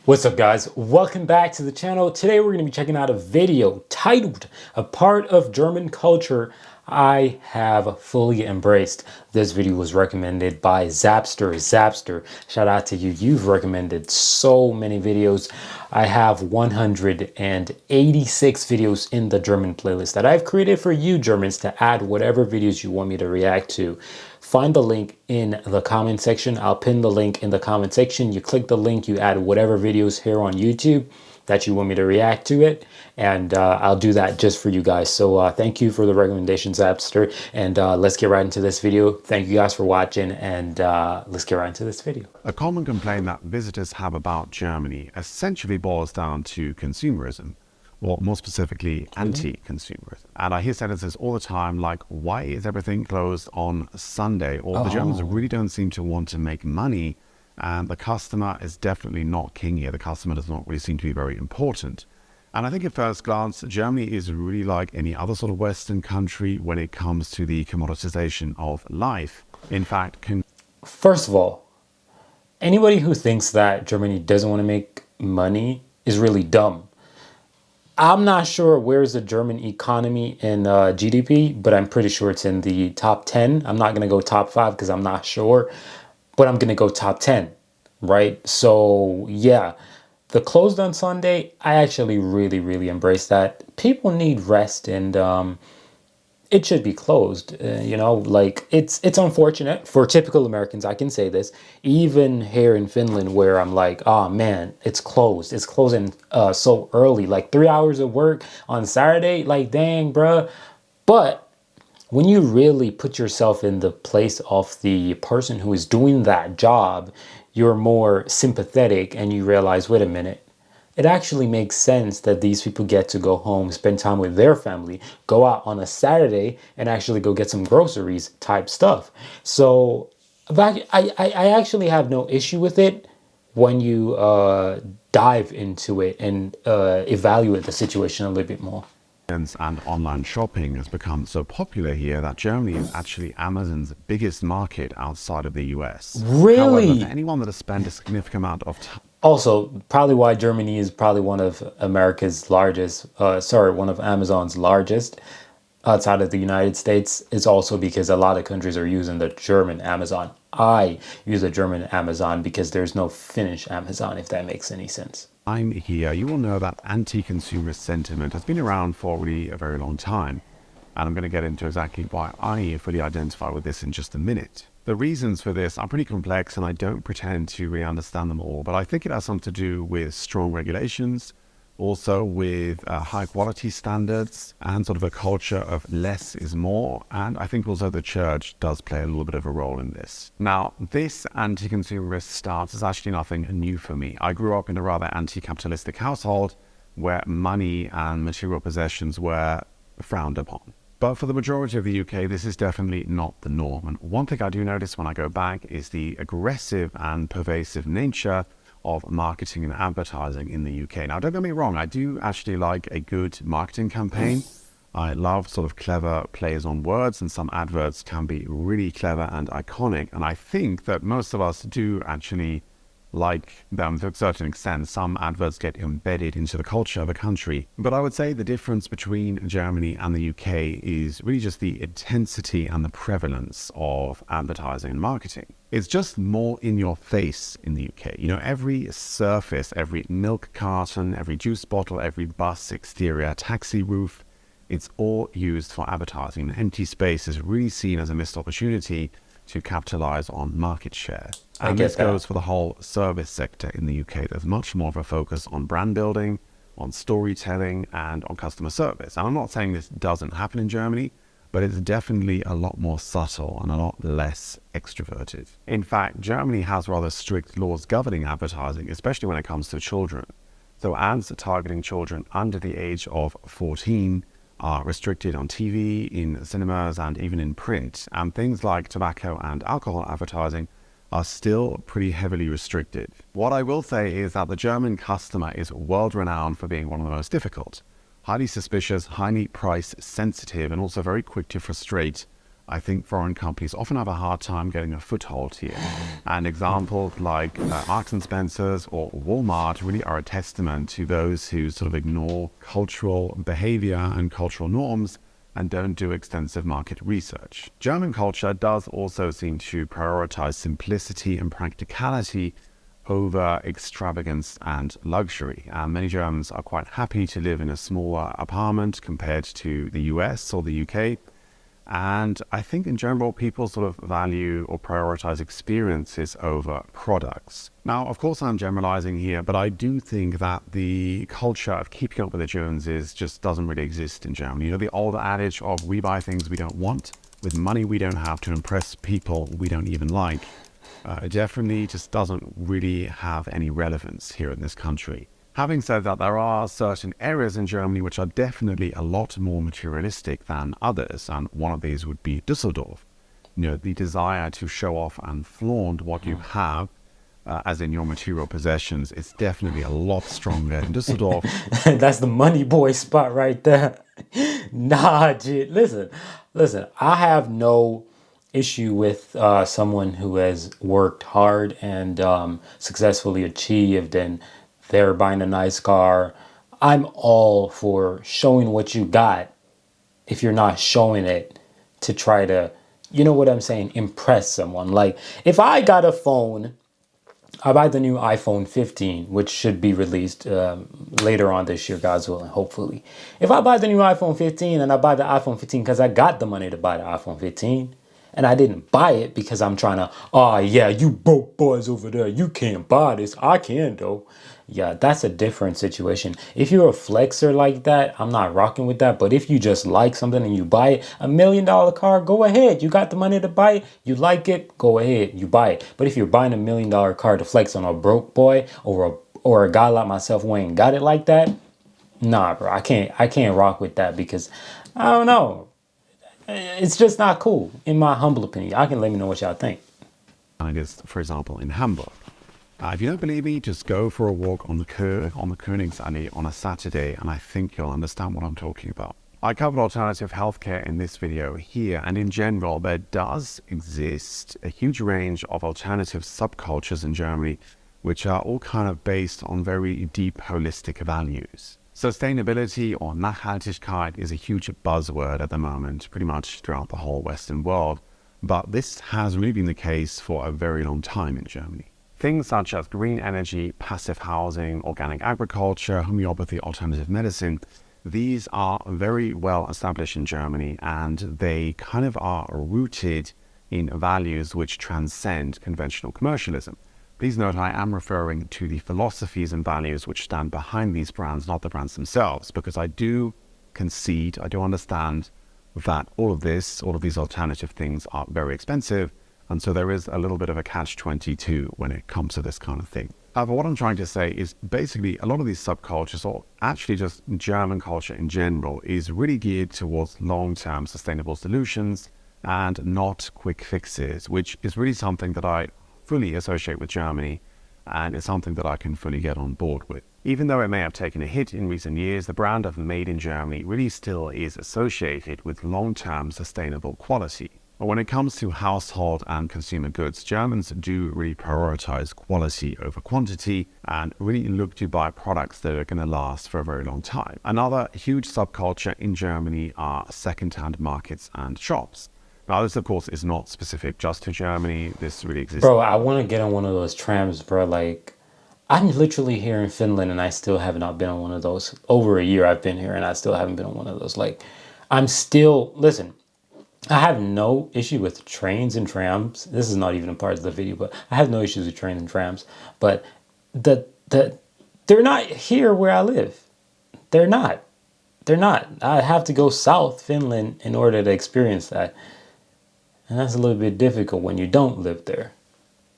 What's up guys, welcome back to the channel. Today we're going to be checking out a video titled "A Part of German Culture I Have Fully Embraced." This video was recommended by Zapster. Shout out to you. You've recommended so many videos. I have 186 videos in the German playlist that I've created for you Germans to add whatever videos you want me to react to. Find the link in the comment section. I'll pin the link in the comment section. You click the link, you add whatever videos here on YouTube that you want me to react to it, and I'll do that just for you guys. So thank you for the recommendations, Zapster, and let's get right into this video. Thank you guys for watching, and let's get right into this video. A common complaint that visitors have about Germany essentially boils down to consumerism, or more specifically, anti-consumerism. And I hear sentences all the time like, why is everything closed on Sunday? Or the Germans really don't seem to want to make money, and the customer is definitely not king here. The customer does not really seem to be very important. And I think at first glance, Germany is really like any other sort of Western country when it comes to the commoditization of life. In fact, First of all, anybody who thinks that Germany doesn't want to make money is really dumb. I'm not sure where's the German economy in GDP, but I'm pretty sure it's in the top 10. I'm not going to go top 5 because I'm not sure, but I'm going to go top 10, right? So yeah, the closed on Sunday, I actually really embrace that. People need rest, and it should be closed. Like it's unfortunate for typical Americans. I can say this, even here in Finland, where I'm like, oh man, it's closed. It's closing so early, like 3 hours of work on Saturday. Like, dang, bruh. But when you really put yourself in the place of the person who is doing that job, you're more sympathetic, and you realize, wait a minute, it actually makes sense that these people get to go home, spend time with their family, go out on a Saturday and actually go get some groceries type stuff. So I actually have no issue with it when you dive into it and evaluate the situation a little bit more. and online shopping has become so popular here that Germany is actually Amazon's biggest market outside of the US. However, for Really? anyone that has spent a significant amount of time, Also, probably why Germany is probably one of America's largest, one of Amazon's largest outside of the United States, is also because a lot of countries are using the German Amazon. I use the German Amazon because there's no Finnish Amazon, if that makes any sense. I'm here, you will know that anti-consumerist sentiment has been around for really a very long time. And I'm going to get into exactly why I fully identify with this in just a minute. The reasons for this are pretty complex, and I don't pretend to really understand them all, but I think it has something to do with strong regulations, also with high quality standards, and sort of a culture of less is more. And I think also the church does play a little bit of a role in this. Now, this anti-consumerist stance is actually nothing new for me. I grew up in a rather anti-capitalistic household where money and material possessions were frowned upon. But for the majority of the UK, this is definitely not the norm. And one thing I do notice when I go back is the aggressive and pervasive nature of marketing and advertising in the UK. Now, don't get me wrong, I do actually like a good marketing campaign. I love sort of clever plays on words, and some adverts can be really clever and iconic. And I think that most of us do actually like them to a certain extent. Some adverts get embedded into the culture of a country. But I would say the difference between Germany and the UK is really just the intensity and the prevalence of advertising and marketing. It's just more in your face in the UK. You know, every surface, every milk carton, every juice bottle, every bus exterior, taxi roof, it's all used for advertising. An empty space is really seen as a missed opportunity to capitalize on market share. And this goes for the whole service sector in the UK. There's much more of a focus on brand building, on storytelling, and on customer service. And I'm not saying this doesn't happen in Germany, but it's definitely a lot more subtle and a lot less extroverted. In fact, Germany has rather strict laws governing advertising, especially when it comes to children. So ads targeting children under the age of 14 are restricted on TV, in cinemas, and even in print. And things like tobacco and alcohol advertising are still pretty heavily restricted. What I will say is that the German customer is world-renowned for being one of the most difficult, highly suspicious, highly price sensitive, and also very quick to frustrate I think foreign companies often have a hard time getting a foothold here. And examples like Marks and Spencer's or Walmart really are a testament to those who sort of ignore cultural behavior and cultural norms and don't do extensive market research. German culture does also seem to prioritize simplicity and practicality over extravagance and luxury. Many Germans are quite happy to live in a smaller apartment compared to the US or the UK. And I think in general, people sort of value or prioritize experiences over products. Now, of course, I'm generalizing here, but I do think that the culture of keeping up with the Joneses just doesn't really exist in Germany. You know, the old adage of we buy things we don't want with money we don't have to impress people we don't even like. It definitely just doesn't really have any relevance here in this country. Having said that, there are certain areas in Germany which are definitely a lot more materialistic than others, and one of these would be Düsseldorf. You know, the desire to show off and flaunt what you have, as in your material possessions, is definitely a lot stronger in Düsseldorf. That's the money boy spot right there. Nah, dude. Listen. I have no issue with someone who has worked hard and successfully achieved, and they're buying a nice car. I'm all for showing what you got if you're not showing it to try to, you know what I'm saying, impress someone. Like if I got a phone, I buy the new iPhone 15, which should be released later on this year, God's willing, hopefully. If I buy the new iPhone 15 and I buy the iPhone 15 because I got the money to buy the iPhone 15, and I didn't buy it because I'm trying to, oh yeah, you broke boys over there, you can't buy this, I can though. Yeah, that's a different situation. If you're a flexer like that, I'm not rocking with that. But if you just like something and you buy it, $1 million car, go ahead. You got the money to buy it. You like it, go ahead. You buy it. But if you're buying $1 million car to flex on a broke boy or a guy like myself who ain't got it like that, nah, bro. I can't rock with that because I don't know. It's just not cool, in my humble opinion. I can let me know what y'all think. I guess, for example, in Hamburg. If you don't believe me, just go for a walk on the Königsallee on a Saturday, and I think you'll understand what I'm talking about. I covered alternative healthcare in this video here, and in general, there does exist a huge range of alternative subcultures in Germany, which are all kind of based on very deep holistic values. Sustainability or Nachhaltigkeit is a huge buzzword at the moment, pretty much throughout the whole Western world, but this has really been the case for a very long time in Germany. Things such as green energy, passive housing, organic agriculture, homeopathy, alternative medicine, these are very well established in Germany, and they kind of are rooted in values which transcend conventional commercialism. Please note I am referring to the philosophies and values which stand behind these brands, not the brands themselves, because I do concede, I do understand that all of these alternative things are very expensive. And so there is a little bit of a catch-22 when it comes to this kind of thing. However, what I'm trying to say is basically a lot of these subcultures, or actually just German culture in general, is really geared towards long-term sustainable solutions and not quick fixes, which is really something that I fully associate with Germany, and it's something that I can fully get on board with. Even though it may have taken a hit in recent years, the brand of Made in Germany really still is associated with long-term sustainable quality. But when it comes to household and consumer goods, Germans do really prioritize quality over quantity and really look to buy products that are going to last for a very long time. Another huge subculture in Germany are second-hand markets and shops. Now, this, of course, is not specific just to Germany. This really exists. Bro, I want to get on one of those trams, bro. Like, I'm literally here in Finland and I still have not been on one of those. Over a year I've been here and I still haven't been on one of those. Like, listen, I have no issue with trains and trams. This is not even a part of the video, but I have no issues with trains and trams. But they're not here where I live. They're not. They're not. I have to go south Finland in order to experience that. And that's a little bit difficult when you don't live there.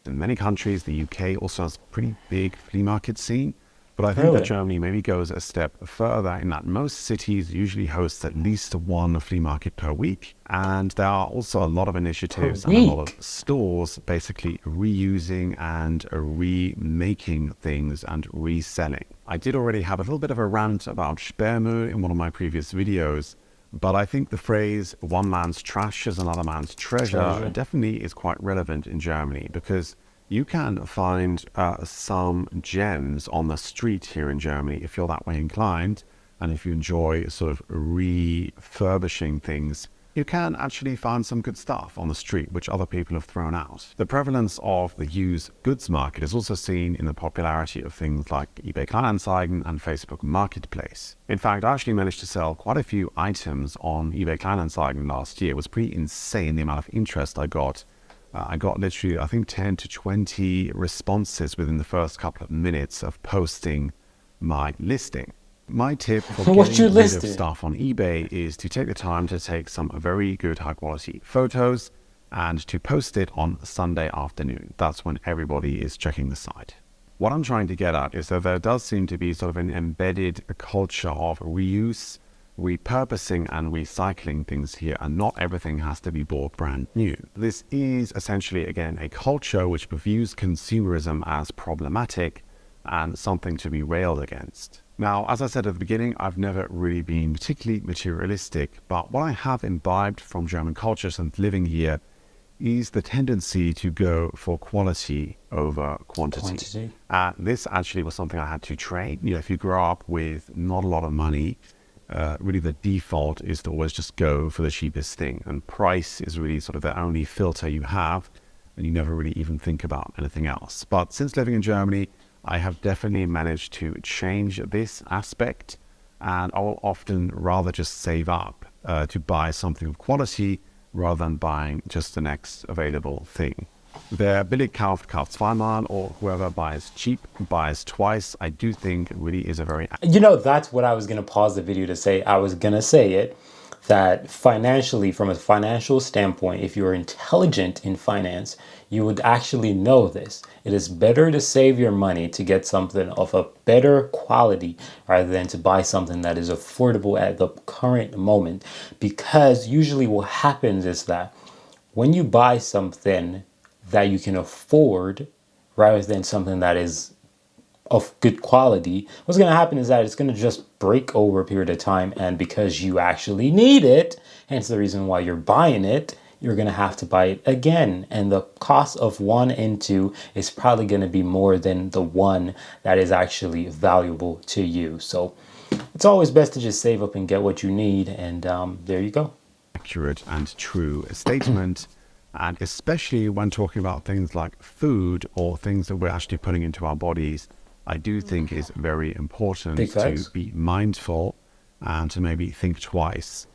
In many countries, the UK also has a pretty big flea market scene. But I think that Germany maybe goes a step further in that most cities usually host at least one flea market per week. And there are also a lot of initiatives and a lot of stores basically reusing and remaking things and reselling. I did already have a little bit of a rant about Sperrmüll in one of my previous videos, But I think the phrase one man's trash is another man's treasure definitely is quite relevant in Germany, because you can find some gems on the street here in Germany if you're that way inclined. And if you enjoy sort of refurbishing things, you can actually find some good stuff on the street which other people have thrown out. The prevalence of the used goods market is also seen in the popularity of things like eBay Kleinanzeigen and Facebook Marketplace. In fact, I actually managed to sell quite a few items on eBay Kleinanzeigen last year. It was pretty insane the amount of interest I got. I got literally, I think, 10 to 20 responses within the first couple of minutes of posting my listing. My tip for getting rid of stuff on eBay is to take the time to take some very good high quality photos and to post it on Sunday afternoon. That's when everybody is checking the site. What I'm trying to get at is that there does seem to be sort of an embedded culture of reuse, repurposing and recycling things here, and not everything has to be bought brand new. This is essentially, again, a culture which views consumerism as problematic and something to be railed against. Now, as I said at the beginning, I've never really been particularly materialistic, but what I have imbibed from German culture since living here is the tendency to go for quality over quantity. This actually was something I had to train. You know, if you grow up with not a lot of money, really the default is to always just go for the cheapest thing. And price is really sort of the only filter you have, and you never really even think about anything else. But since living in Germany, I have definitely managed to change this aspect, and I will often rather just save up to buy something of quality rather than buying just the next available thing. Wer billig kauft, kauft zweimal, or whoever buys cheap buys twice, I do think really is a very... You know, that's what I was going to pause the video to say. I was going to say it, that financially, from a financial standpoint, if you're intelligent in finance, you would actually know this. It is better to save your money to get something of a better quality rather than to buy something that is affordable at the current moment. Because usually what happens is that when you buy something that you can afford rather than something that is of good quality, what's going to happen is that it's going to just break over a period of time, and because you actually need it, hence the reason why you're buying it, you're going to have to buy it again, and the cost of one and two is probably going to be more than the one that is actually valuable to you. So it's always best to just save up and get what you need, and there you go. Accurate and true statement. And especially when talking about things like food or things that we're actually putting into our bodies, I do think it's very important to be mindful and to maybe think twice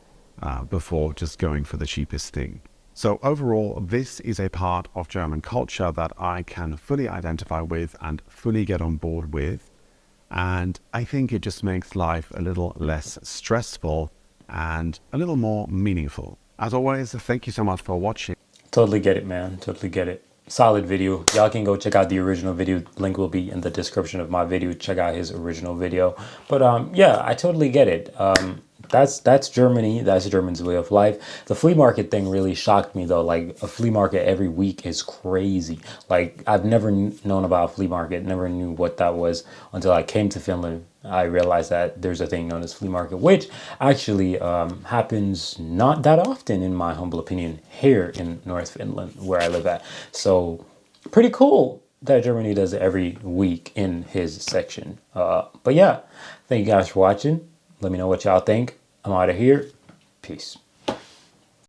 before just going for the cheapest thing. So overall, this is a part of German culture that I can fully identify with and fully get on board with. And I think it just makes life a little less stressful and a little more meaningful. As always, thank you so much for watching. Totally get it, man. Totally get it. Solid video. Y'all can go check out the original video. Link will be in the description of my video. Check out his original video. But yeah, I totally get it. That's Germany. That's German's way of life. The flea market thing really shocked me though. Like, a flea market every week is crazy. Like, I've never known about a flea market. Never knew what that was until I came to Finland. I realized that there's a thing known as flea market, which actually happens not that often, in my humble opinion, here in North Finland, where I live at. So pretty cool that Germany does it every week in his section. But yeah, thank you guys for watching. Let me know what y'all think. I'm out of here. Peace.